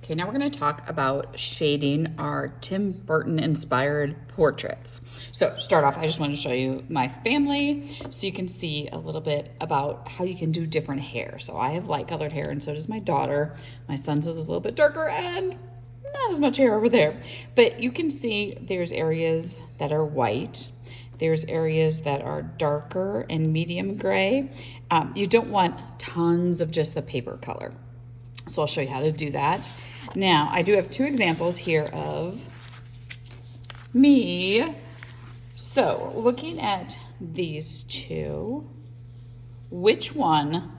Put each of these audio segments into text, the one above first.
Okay, now we're going to talk about shading our Tim Burton inspired portraits. So start off, I just want to show you my family so you can see a little bit about how you can do different hair. So I have light colored hair and so does my daughter. My son's is a little bit darker and not as much hair over there. But you can see there's areas that are white. There's areas that are darker and medium gray. You don't want tons of just the paper color. So I'll show you how to do that. Now, I do have two examples here of me. So looking at these two, which one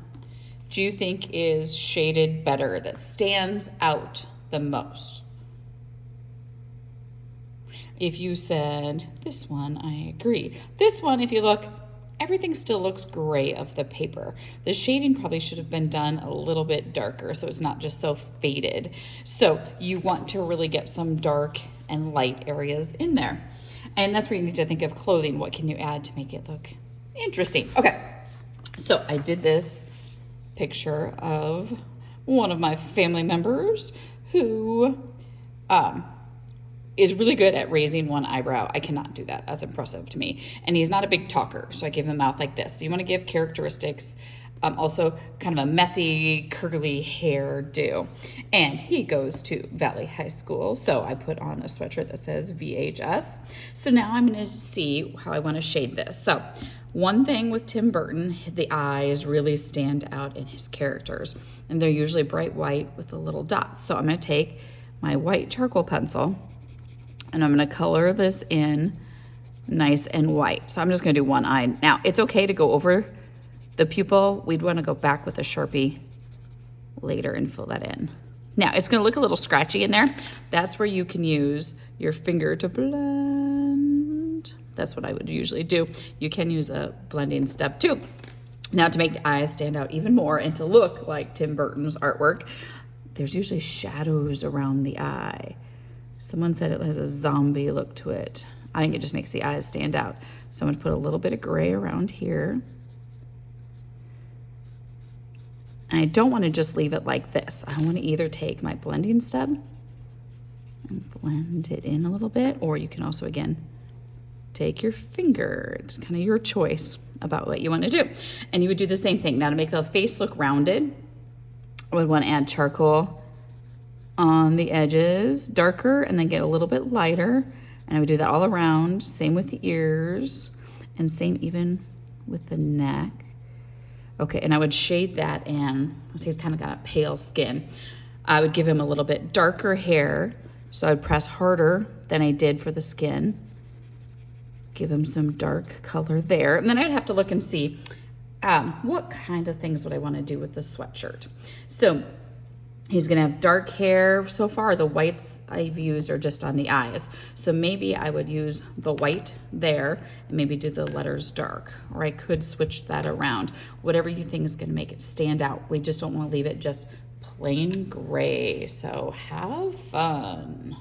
do you think is shaded better, that stands out the most? If you said this one, I agree. This one, if you look, everything still looks gray of the paper. The shading probably should have been done a little bit darker so it's not just so faded. So you want to really get some dark and light areas in there. And that's where you need to think of clothing. What can you add to make it look interesting? Okay, so I did this picture of one of my family members who is really good at raising one eyebrow. I cannot do that. That's impressive to me. And he's not a big talker, so I give him a mouth like this. So you want to give characteristics, also kind of a messy, curly hairdo. And he goes to Valley High School, so I put on a sweatshirt that says VHS. So now I'm going to see how I want to shade this. So one thing with Tim Burton, the eyes really stand out in his characters, and they're usually bright white with the little dots. So I'm going to take my white charcoal pencil, and I'm gonna color this in nice and white. So I'm just gonna do one eye. Now, it's okay to go over the pupil. We'd wanna go back with a Sharpie later and fill that in. Now, it's gonna look a little scratchy in there. That's where you can use your finger to blend. That's what I would usually do. You can use a blending step too. Now, to make the eyes stand out even more and to look like Tim Burton's artwork, there's usually shadows around the eye. Someone said it has a zombie look to it. I think it just makes the eyes stand out. So I'm gonna put a little bit of gray around here. And I don't wanna just leave it like this. I wanna either take my blending stub and blend it in a little bit, or you can also, again, take your finger. It's kind of your choice about what you wanna do. And you would do the same thing. Now to make the face look rounded, I would wanna add charcoal on the edges, darker, and then get a little bit lighter. And I would do that all around. Same with the ears, and same even with the neck. Okay, and I would shade that in. Let's say he's kind of got a pale skin. I would give him a little bit darker hair, so I'd press harder than I did for the skin. Give him some dark color there. And then I'd have to look and see what kind of things would I want to do with the sweatshirt. So he's gonna have dark hair. So far, the whites I've used are just on the eyes. So maybe I would use the white there and maybe do the letters dark, or I could switch that around. Whatever you think is gonna make it stand out. We just don't wanna leave it just plain gray. So have fun.